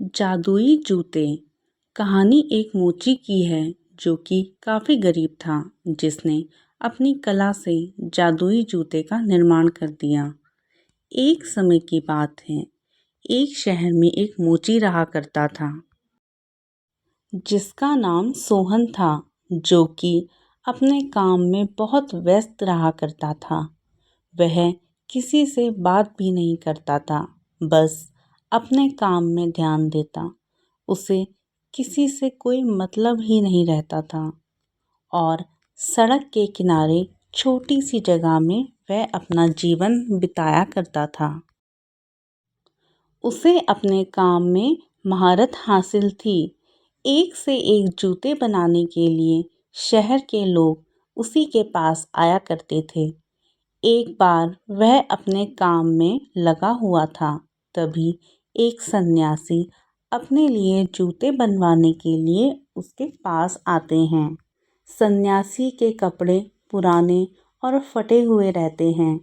जादुई जूते। कहानी एक मोची की है जो कि काफ़ी गरीब था, जिसने अपनी कला से जादुई जूते का निर्माण कर दिया। एक समय की बात है, एक शहर में एक मोची रहा करता था जिसका नाम सोहन था, जो कि अपने काम में बहुत व्यस्त रहा करता था। वह किसी से बात भी नहीं करता था, बस अपने काम में ध्यान देता। उसे किसी से कोई मतलब ही नहीं रहता था और सड़क के किनारे छोटी सी जगह में वह अपना जीवन बिताया करता था। उसे अपने काम में महारत हासिल थी। एक से एक जूते बनाने के लिए शहर के लोग उसी के पास आया करते थे। एक बार वह अपने काम में लगा हुआ था, तभी एक सन्यासी अपने लिए जूते बनवाने के लिए उसके पास आते हैं। सन्यासी के कपड़े पुराने और फटे हुए रहते हैं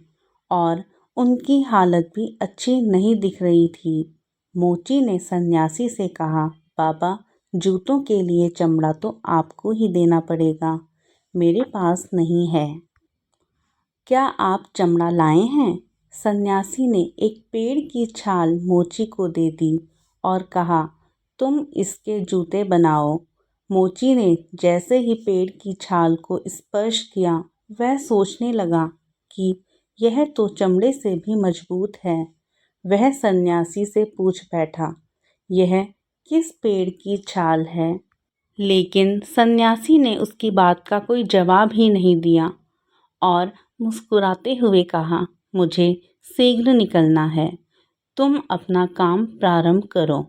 और उनकी हालत भी अच्छी नहीं दिख रही थी। मोची ने सन्यासी से कहा, बाबा, जूतों के लिए चमड़ा तो आपको ही देना पड़ेगा, मेरे पास नहीं है। क्या आप चमड़ा लाए हैं? सन्यासी ने एक पेड़ की छाल मोची को दे दी और कहा, तुम इसके जूते बनाओ। मोची ने जैसे ही पेड़ की छाल को स्पर्श किया, वह सोचने लगा कि यह तो चमड़े से भी मजबूत है। वह सन्यासी से पूछ बैठा, यह किस पेड़ की छाल है? लेकिन सन्यासी ने उसकी बात का कोई जवाब ही नहीं दिया और मुस्कुराते हुए कहा, मुझे शीघ्र निकलना है, तुम अपना काम प्रारंभ करो।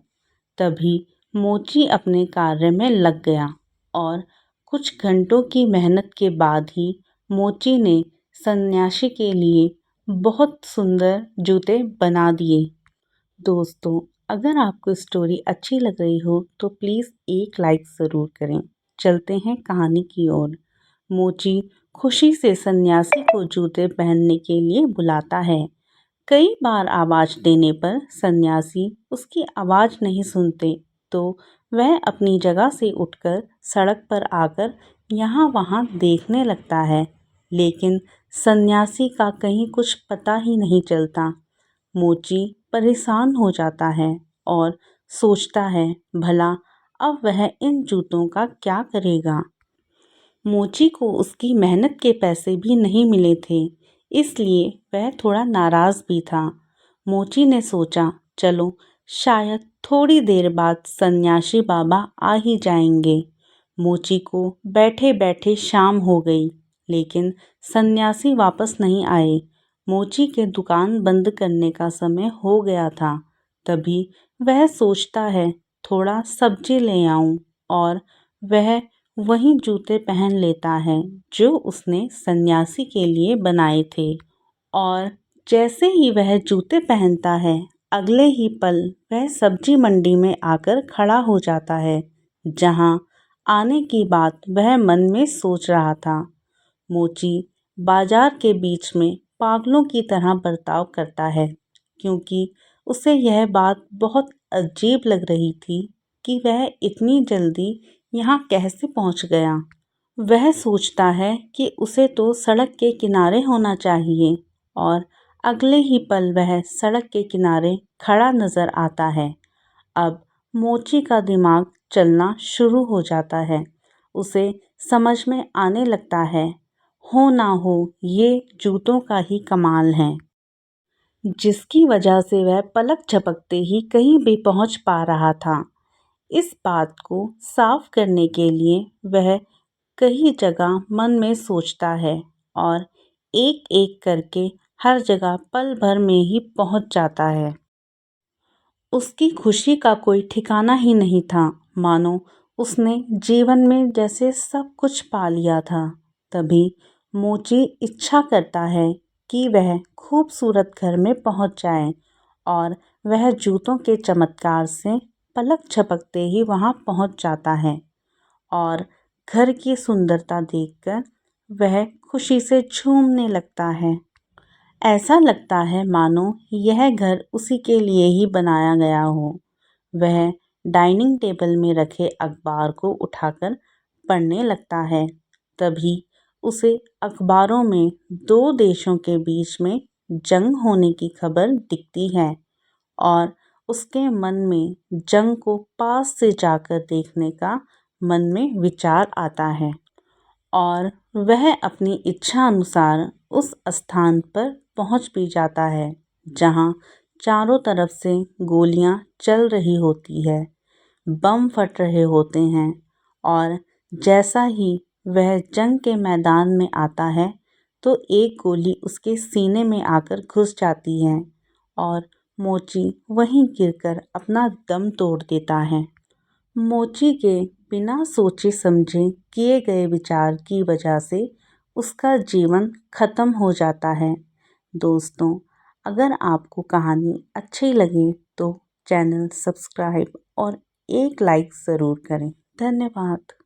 तभी मोची अपने कार्य में लग गया और कुछ घंटों की मेहनत के बाद ही मोची ने सन्यासी के लिए बहुत सुंदर जूते बना दिए। दोस्तों, अगर आपको स्टोरी अच्छी लग रही हो तो प्लीज़ एक लाइक ज़रूर करें। चलते हैं कहानी की ओर। मोची खुशी से सन्यासी को जूते पहनने के लिए बुलाता है। कई बार आवाज़ देने पर सन्यासी उसकी आवाज़ नहीं सुनते, तो वह अपनी जगह से उठकर सड़क पर आकर यहाँ वहाँ देखने लगता है, लेकिन सन्यासी का कहीं कुछ पता ही नहीं चलता। मोची परेशान हो जाता है और सोचता है, भला अब वह इन जूतों का क्या करेगा। मोची को उसकी मेहनत के पैसे भी नहीं मिले थे, इसलिए वह थोड़ा नाराज़ भी था। मोची ने सोचा, चलो शायद थोड़ी देर बाद सन्यासी बाबा आ ही जाएंगे। मोची को बैठे बैठे शाम हो गई, लेकिन सन्यासी वापस नहीं आए। मोची के दुकान बंद करने का समय हो गया था। तभी वह सोचता है, थोड़ा सब्जी ले आऊं, और वह वही जूते पहन लेता है जो उसने सन्यासी के लिए बनाए थे। और जैसे ही वह जूते पहनता है, अगले ही पल वह सब्जी मंडी में आकर खड़ा हो जाता है, जहां आने की बात वह मन में सोच रहा था। मोची बाजार के बीच में पागलों की तरह बर्ताव करता है, क्योंकि उसे यह बात बहुत अजीब लग रही थी कि वह इतनी जल्दी यहाँ कैसे पहुँच गया। वह सोचता है कि उसे तो सड़क के किनारे होना चाहिए, और अगले ही पल वह सड़क के किनारे खड़ा नज़र आता है। अब मोची का दिमाग चलना शुरू हो जाता है। उसे समझ में आने लगता है, हो ना हो ये जूतों का ही कमाल है, जिसकी वजह से वह पलक झपकते ही कहीं भी पहुंच पा रहा था। इस बात को साफ करने के लिए वह कई जगह मन में सोचता है और एक एक करके हर जगह पल भर में ही पहुंच जाता है। उसकी खुशी का कोई ठिकाना ही नहीं था, मानो उसने जीवन में जैसे सब कुछ पा लिया था। तभी मोची इच्छा करता है कि वह खूबसूरत घर में पहुंच जाए, और वह जूतों के चमत्कार से पलक झपकते ही वहां पहुंच जाता है और घर की सुंदरता देखकर वह खुशी से झूमने लगता है। ऐसा लगता है मानो यह घर उसी के लिए ही बनाया गया हो। वह डाइनिंग टेबल में रखे अखबार को उठाकर पढ़ने लगता है। तभी उसे अखबारों में दो देशों के बीच में जंग होने की खबर दिखती है और उसके मन में जंग को पास से जाकर देखने का मन में विचार आता है और वह अपनी इच्छा अनुसार उस स्थान पर पहुंच भी जाता है जहां चारों तरफ से गोलियां चल रही होती है, बम फट रहे होते हैं और जैसा ही वह जंग के मैदान में आता है तो एक गोली उसके सीने में आकर घुस जाती है और मोची वहीं गिरकर अपना दम तोड़ देता है। मोची के बिना सोचे समझे किए गए विचार की वजह से उसका जीवन खत्म हो जाता है। दोस्तों, अगर आपको कहानी अच्छी लगे तो चैनल सब्सक्राइब और एक लाइक ज़रूर करें। धन्यवाद।